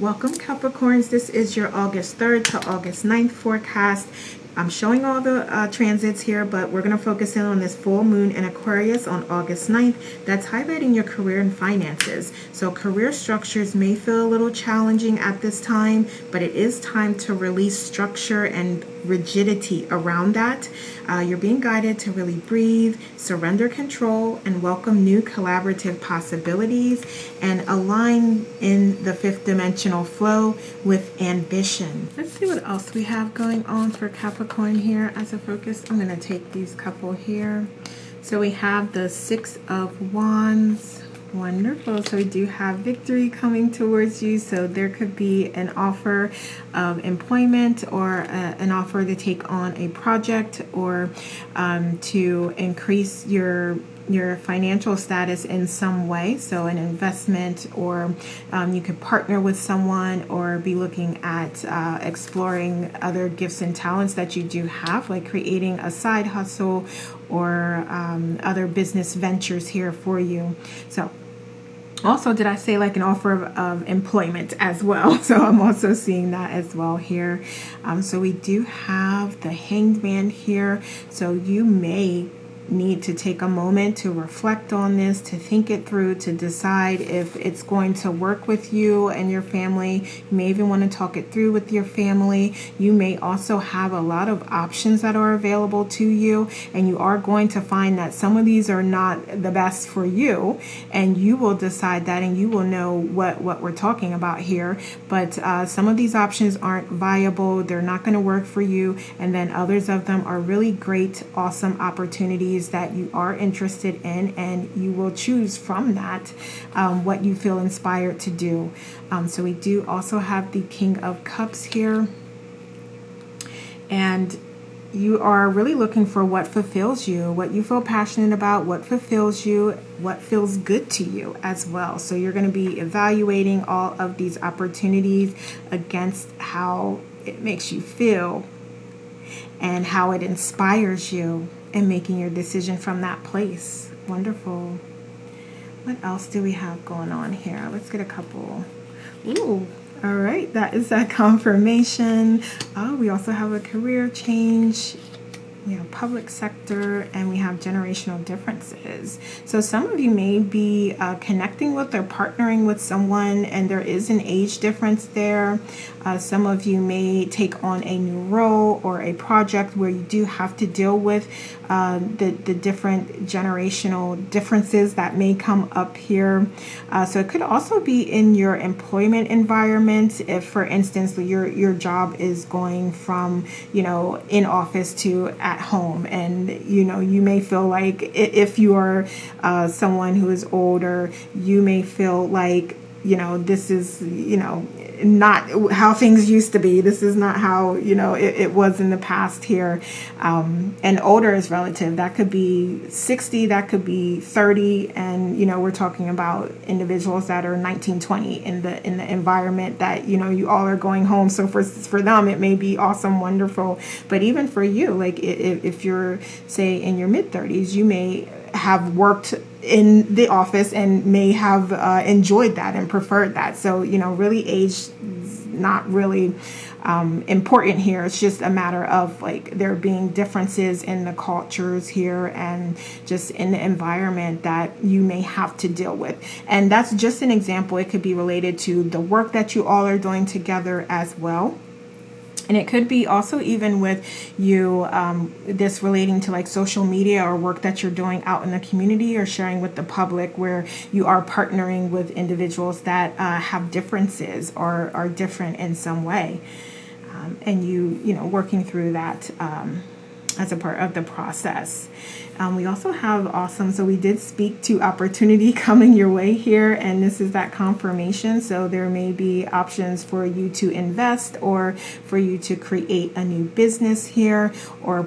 Welcome Capricorns, this is your August 3rd to August 9th forecast. I'm showing all the transits here, but we're going to focus in on this full moon in Aquarius on August 9th. That's highlighting your career and finances. So career structures may feel a little challenging at this time, but it is time to release structure and rigidity around that. You're being guided to really breathe, surrender control, and welcome new collaborative possibilities and align in the fifth dimensional flow with ambition. Let's see what else we have going on for Capricorn here as a focus. I'm going to take these couple here. So we have the Six of Wands. Wonderful. So we do have victory coming towards you. So there could be an offer of employment or an offer to take on a project or to increase your financial status in some way. So an investment, or you could partner with someone or be looking at exploring other gifts and talents that you do have, like creating a side hustle or other business ventures here for you. So also, did I say like an offer of employment as well? So I'm also seeing that as well here. So we do have the Hanged Man here. So you may need to take a moment to reflect on this, to think it through, to decide if it's going to work with you and your family. You may even want to talk it through with your family. You may also have a lot of options that are available to you, and you are going to find that some of these are not the best for you, and you will decide that, and you will know what we're talking about here. But some of these options aren't viable, they're not going to work for you, and then others of them are really great, awesome opportunities that you are interested in, and you will choose from that what you feel inspired to do. So we do also have the King of Cups here, and you are really looking for what fulfills you, what you feel passionate about, what fulfills you, what feels good to you as well. So you're going to be evaluating all of these opportunities against how it makes you feel and how it inspires you, and making your decision from that place. Wonderful. What else do we have going on here? Let's get a couple. Ooh, all right. That is that confirmation. We also have a career change. We have public sector, and we have generational differences. So some of you may be connecting with or partnering with someone, and there is an age difference there. Some of you may take on a new role or a project where you do have to deal with the different generational differences that may come up here. So it could also be in your employment environment. If, for instance, your job is going from, in office to at home, and you may feel like, if you are someone who is older, you may feel like this is not how things used to be. This is not how it was in the past here. And older is relative. That could be 60, that could be 30, and we're talking about individuals that are 19, 20 in the environment that you all are going home. So for them it may be awesome, wonderful, but even for you, like if you're, say, in your mid-30s, you may have worked in the office and may have enjoyed that and preferred that. So really, age is not really important here. It's just a matter of like there being differences in the cultures here and just in the environment that you may have to deal with. And that's just an example. It could be related to the work that you all are doing together as well. And it could be also even with you, this relating to like social media or work that you're doing out in the community or sharing with the public, where you are partnering with individuals that have differences or are different in some way. And you working through that as a part of the process. We also have awesome, so we did speak to opportunity coming your way here, and this is that confirmation. So there may be options for you to invest or for you to create a new business here, or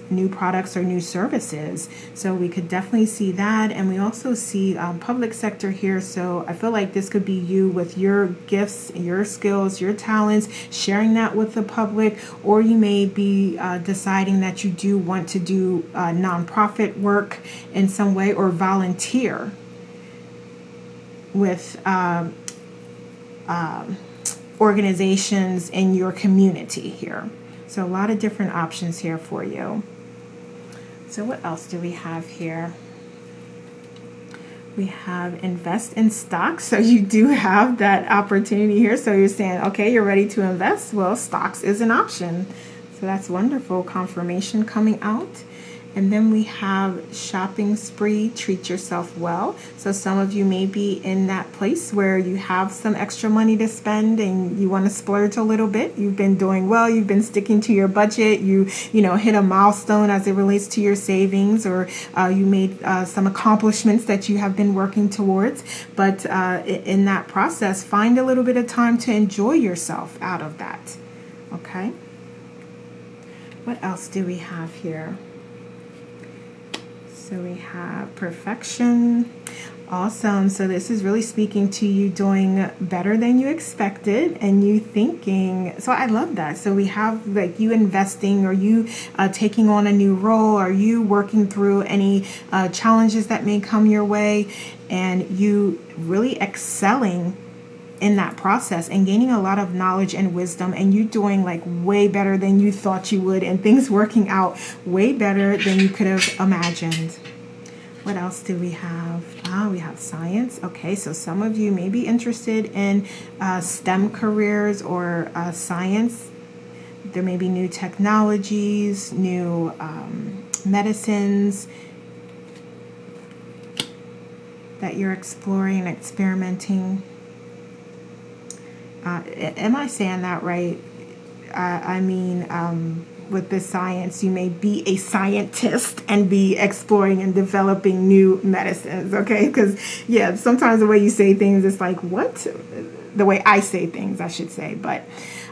new products or new services. So we could definitely see that. And we also see public sector here. So I feel like this could be you with your gifts, your skills, your talents, sharing that with the public, or you may be deciding that you do want to do nonprofit work in some way, or volunteer with organizations in your community here. So a lot of different options here for you. So what else do we have here? We have invest in stocks. So you do have that opportunity here. So you're saying, okay, you're ready to invest. Well, stocks is an option. So that's wonderful. Confirmation coming out. And then we have shopping spree, treat yourself well. So some of you may be in that place where you have some extra money to spend and you want to splurge a little bit. You've been doing well. You've been sticking to your budget. You hit a milestone as it relates to your savings, or you made some accomplishments that you have been working towards. But in that process, find a little bit of time to enjoy yourself out of that. Okay. What else do we have here? So we have perfection. Awesome. So this is really speaking to you doing better than you expected and you thinking. So I love that. So we have like you investing, or you taking on a new role, or you working through any challenges that may come your way, and you really excelling in that process and gaining a lot of knowledge and wisdom, and you doing like way better than you thought you would, and things working out way better than you could have imagined. What else do we have? We have science. Okay, so some of you may be interested in STEM careers or science. There may be new technologies, new medicines that you're exploring and experimenting. Am I saying that right? I mean, with this science, you may be a scientist and be exploring and developing new medicines, okay? Because, yeah, sometimes the way you say things, it's like, what? The way I say things, I should say. But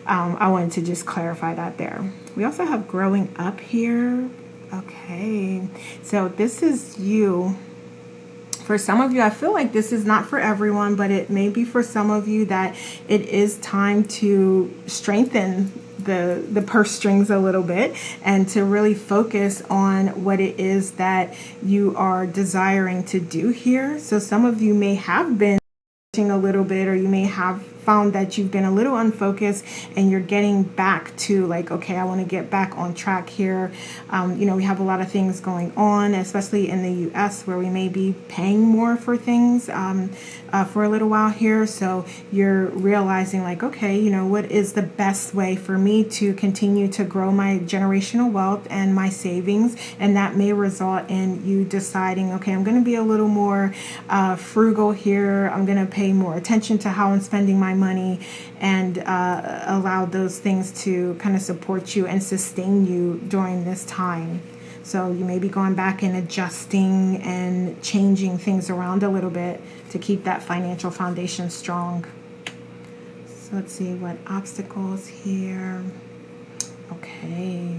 I wanted to just clarify that there. We also have growing up here. Okay, so this is you. For some of you, I feel like this is not for everyone, but it may be for some of you that it is time to strengthen the purse strings a little bit and to really focus on what it is that you are desiring to do here. So some of you may have been a little bit, or you may have found that you've been a little unfocused and you're getting back to like, okay, I want to get back on track here. We have a lot of things going on, especially in the US, where we may be paying more for things for a little while here. So you're realizing like, okay, what is the best way for me to continue to grow my generational wealth and my savings? And that may result in you deciding, okay, I'm going to be a little more frugal here. I'm going to pay more attention to how I'm spending my money, and allow those things to kind of support you and sustain you during this time. So you may be going back and adjusting and changing things around a little bit to keep that financial foundation strong. So let's see what obstacles here. Okay.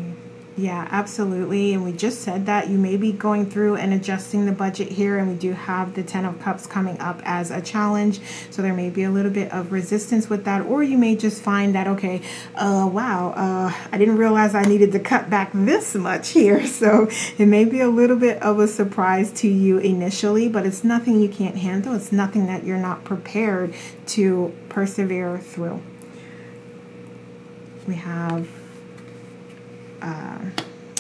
Yeah, absolutely. And we just said that you may be going through and adjusting the budget here, and we do have the 10 of Cups coming up as a challenge. So there may be a little bit of resistance with that, or you may just find that, okay, I didn't realize I needed to cut back this much here. So it may be a little bit of a surprise to you initially, but it's nothing you can't handle. It's nothing that you're not prepared to persevere through. We have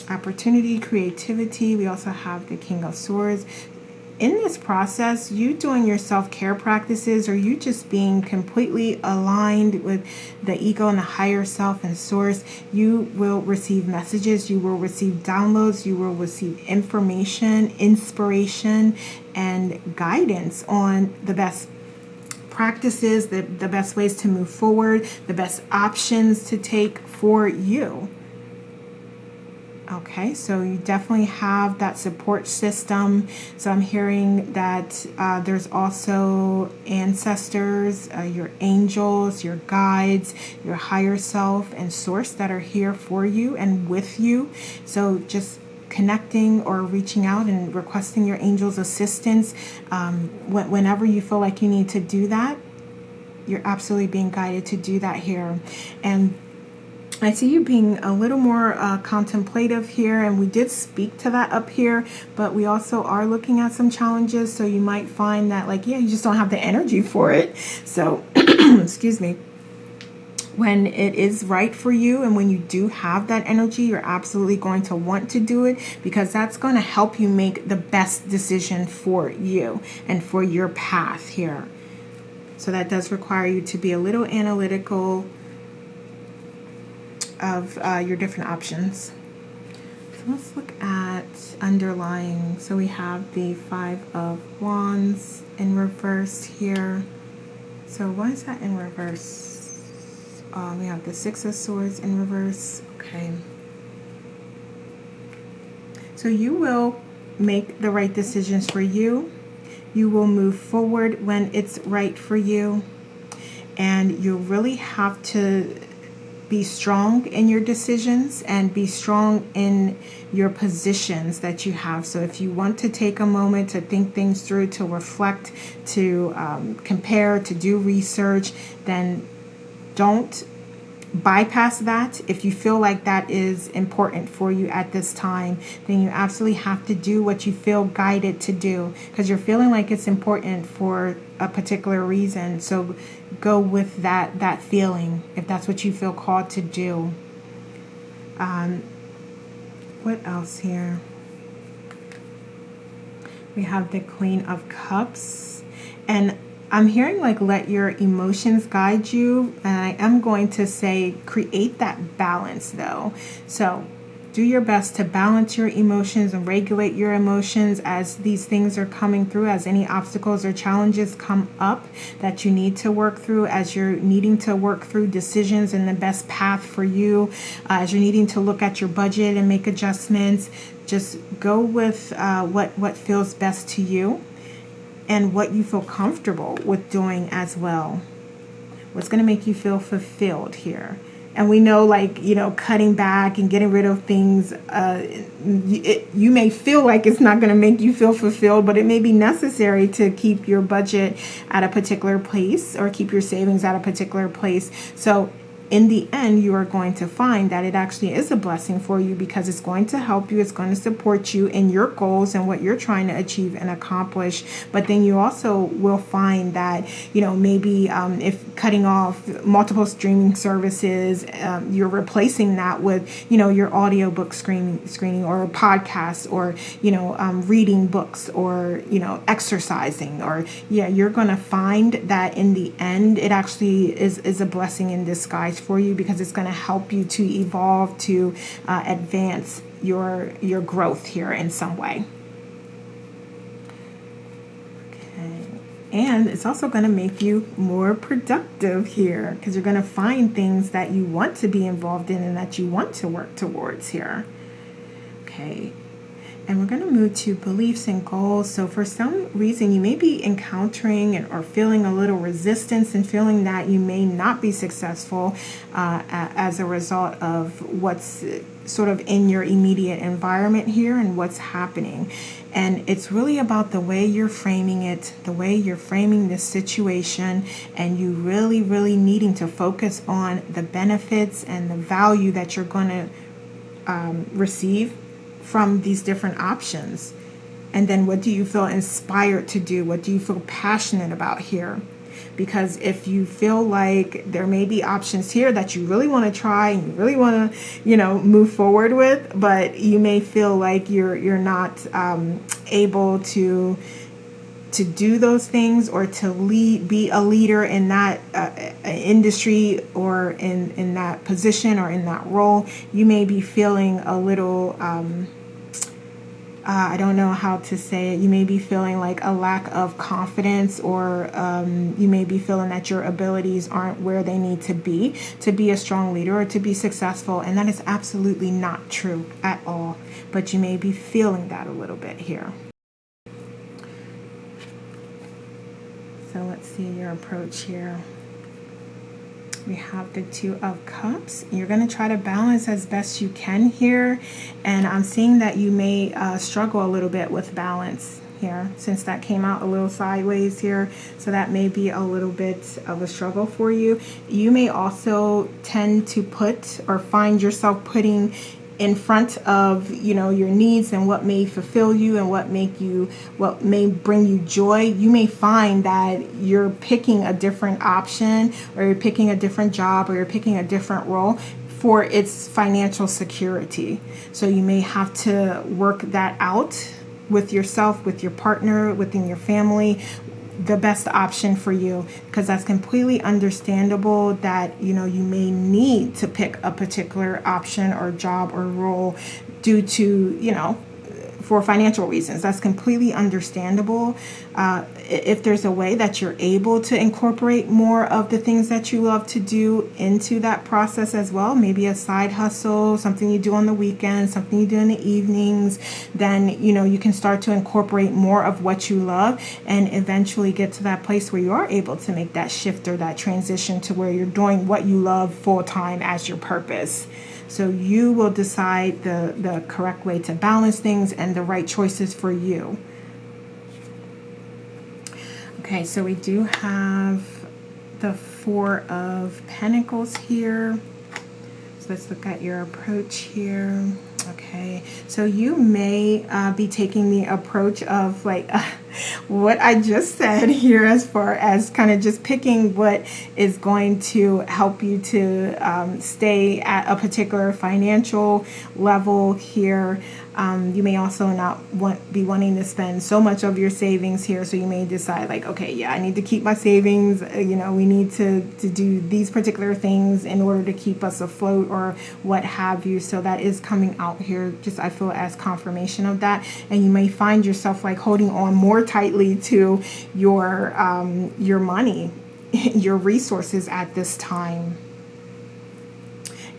opportunity, creativity. We also have the King of Swords. In this process, you doing your self-care practices, or you just being completely aligned with the ego and the higher self and source, you will receive messages, you will receive downloads, you will receive information, inspiration, and guidance on the best practices, the best ways to move forward, the best options to take for you. Okay, so you definitely have that support system. So I'm hearing that there's also ancestors, your angels, your guides, your higher self and source that are here for you and with you. So just connecting or reaching out and requesting your angels' assistance whenever you feel like you need to do that, you're absolutely being guided to do that here. And I see you being a little more contemplative here, and we did speak to that up here, but we also are looking at some challenges, so you might find that, like, yeah, you just don't have the energy for it. So excuse me, when it is right for you and when you do have that energy, you're absolutely going to want to do it, because that's going to help you make the best decision for you and for your path here. So that does require you to be a little analytical of your different options. So let's look at underlying. So we have the Five of Wands in reverse here. So why is that in reverse? We have the Six of Swords in reverse. Okay. So you will make the right decisions for you. You will move forward when it's right for you. And you really have to be strong in your decisions and be strong in your positions that you have. So if you want to take a moment to think things through, to reflect, to compare, to do research, then don't bypass that. If you feel like that is important for you at this time, then you absolutely have to do what you feel guided to do, because you're feeling like it's important for a particular reason. So go with that feeling if that's what you feel called to do. What else here? We have the Queen of Cups, and I'm hearing like let your emotions guide you, and I am going to say create that balance though. So do your best to balance your emotions and regulate your emotions as these things are coming through, as any obstacles or challenges come up that you need to work through, as you're needing to work through decisions and the best path for you, as you're needing to look at your budget and make adjustments. Just go with what feels best to you and what you feel comfortable with doing as well. What's going to make you feel fulfilled here. And we know, like, you know, cutting back and getting rid of things, you may feel like it's not going to make you feel fulfilled, but it may be necessary to keep your budget at a particular place or keep your savings at a particular place. So in the end, you are going to find that it actually is a blessing for you, because it's going to help you. It's going to support you in your goals and what you're trying to achieve and accomplish. But then you also will find that, you know, maybe if cutting off multiple streaming services, you're replacing that with, you know, your audiobook screening or podcasts, or, you know, reading books, or, you know, exercising, or you're going to find that in the end, it actually is a blessing in disguise for you, because it's going to help you to evolve, to advance your growth here in some way. Okay. And it's also going to make you more productive here, because you're going to find things that you want to be involved in and that you want to work towards here. Okay. And we're going to move to beliefs and goals. So for some reason, you may be encountering or feeling a little resistance and feeling that you may not be successful as a result of what's sort of in your immediate environment here and what's happening. And it's really about the way you're framing it, the way you're framing this situation, and you really, really needing to focus on the benefits and the value that you're going to receive from these different options. And then what do you feel inspired to do? What do you feel passionate about here? Because if you feel like there may be options here that you really want to try and you really want to, you know, move forward with, but you may feel like you're not able to do those things, or to be a leader in that industry, or in that position, or in that role, you may be feeling a little, I don't know how to say it. You may be feeling like a lack of confidence, or you may be feeling that your abilities aren't where they need to be a strong leader or to be successful. And that is absolutely not true at all. But you may be feeling that a little bit here. So let's see your approach here. We have the Two of Cups. You're going to try to balance as best you can here. And I'm seeing that you may struggle a little bit with balance here, since that came out a little sideways here. So that may be a little bit of a struggle for you. You may also tend to put or find yourself putting in front of, your needs and what may fulfill you and what may bring you joy, you may find that you're picking a different option, or you're picking a different job, or you're picking a different role for its financial security. So you may have to work that out with yourself, with your partner, within your family, the best option for you, because that's completely understandable that you may need to pick a particular option or job or role due to for financial reasons. That's completely understandable. If there's a way that you're able to incorporate more of the things that you love to do into that process as well, maybe a side hustle, something you do on the weekends, something you do in the evenings, then you can start to incorporate more of what you love and eventually get to that place where you are able to make that shift or that transition to where you're doing what you love full time as your purpose. So you will decide the correct way to balance things and the right choices for you. Okay, so we do have the Four of Pentacles here. So let's look at your approach here. Okay, so you may be taking the approach of what I just said here, as far as kind of just picking what is going to help you to stay at a particular financial level here. You may also not be wanting to spend so much of your savings here, so you may decide okay, yeah, I need to keep my savings. We need to do these particular things in order to keep us afloat or what have you. So that is coming out here, just I feel, as confirmation of that. And you may find yourself holding on more tightly to your money, your resources at this time.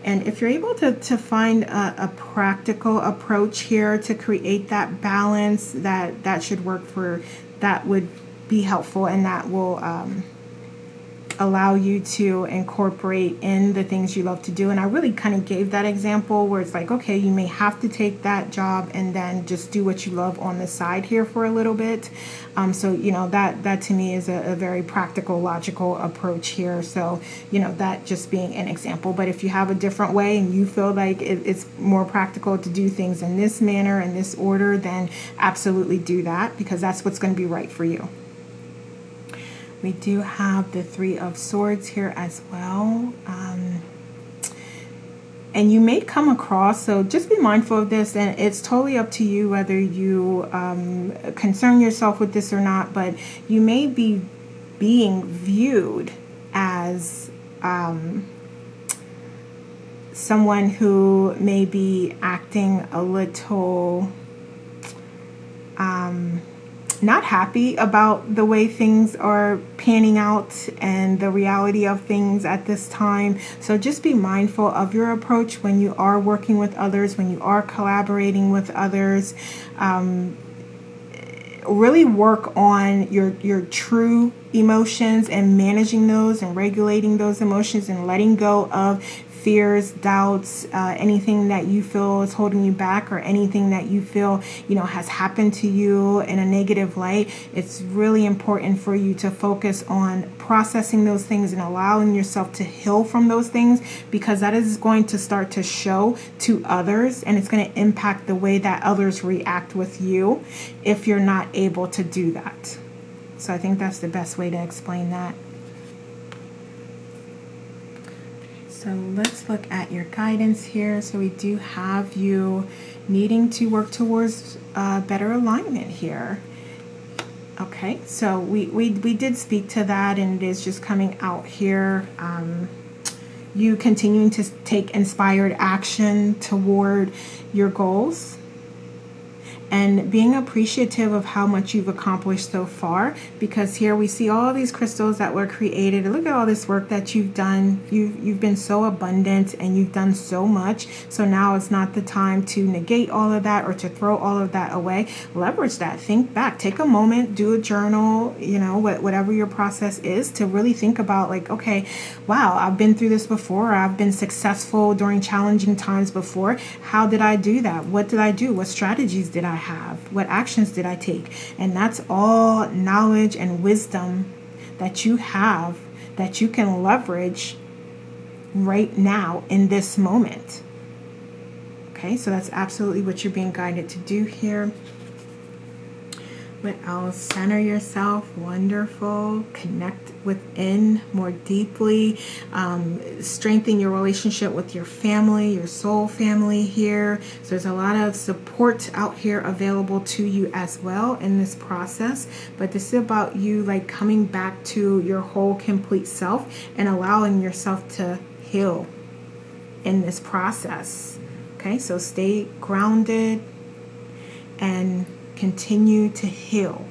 And if you're able to find a practical approach here to create that balance, that should work that would be helpful, and that will allow you to incorporate in the things you love to do. And I really kind of gave that example where it's okay, you may have to take that job and then just do what you love on the side here for a little bit. So that to me is a very practical, logical approach here. So that just being an example. But if you have a different way and you feel like it's more practical to do things in this manner, in this order, then absolutely do that, because that's what's going to be right for you. We do have the Three of Swords here as well. And you may come across, so just be mindful of this, and it's totally up to you whether you concern yourself with this or not, but you may be being viewed as someone who may be acting a little not happy about the way things are panning out and the reality of things at this time. So just be mindful of your approach when you are working with others, when you are collaborating with others. Really work on your true emotions and managing those and regulating those emotions and letting go of fears, doubts, anything that you feel is holding you back, or anything that you feel has happened to you in a negative light. It's really important for you to focus on processing those things and allowing yourself to heal from those things, because that is going to start to show to others, and it's going to impact the way that others react with you if you're not able to do that. So I think that's the best way to explain that. So let's look at your guidance here. So we do have you needing to work towards better alignment here. Okay, so we did speak to that, and it is just coming out here. You continuing to take inspired action toward your goals, and being appreciative of how much you've accomplished so far, because here we see all these crystals that were created. Look at all this work that you've done. You've been so abundant and you've done so much. So now it's not the time to negate all of that or to throw all of that away. Leverage that. Think back. Take a moment. Do a journal. Whatever your process is, to really think about okay, wow, I've been through this before. I've been successful during challenging times before. How did I do that? What did I do? What strategies did I have? What actions did I take? And that's all knowledge and wisdom that you have, that you can leverage right now in this moment. Okay, so that's absolutely what you're being guided to do here. What else? Center yourself. Wonderful. Connect within more deeply. Strengthen your relationship with your family, your soul family here. So there's a lot of support out here available to you as well in this process. But this is about you like coming back to your whole complete self and allowing yourself to heal in this process. Okay, so stay grounded and continue to heal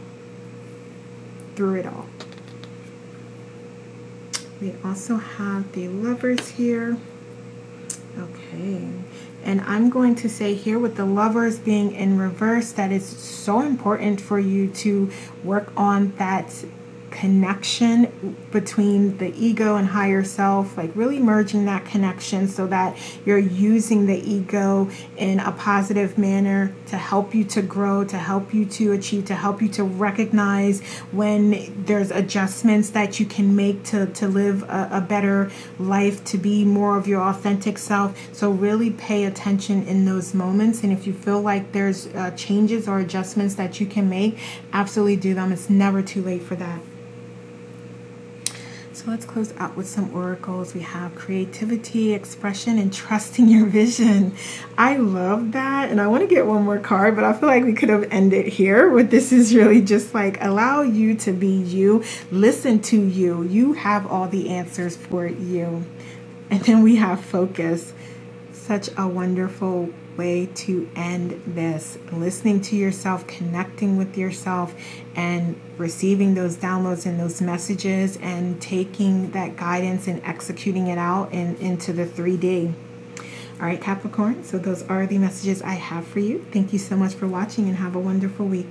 through it all. We also have the Lovers here. Okay, and I'm going to say here with the Lovers being in reverse that it's so important for you to work on that connection between the ego and higher self, like really merging that connection so that you're using the ego in a positive manner to help you to grow, to help you to achieve, to help you to recognize when there's adjustments that you can make to live a better life, to be more of your authentic self. So really pay attention in those moments, and if you feel like there's changes or adjustments that you can make, absolutely do them. It's never too late for that. So let's close out with some oracles. We have creativity, expression, and trusting your vision. I love that. And I want to get one more card, but I feel like we could have ended here. But this is really just like allow you to be you. Listen to you. You have all the answers for you. And then we have focus. Such a wonderful way to end this. Listening to yourself, connecting with yourself, and receiving those downloads and those messages and taking that guidance and executing it out and into the 3D. All right, Capricorn, so those are the messages I have for you. Thank you so much for watching and have a wonderful week.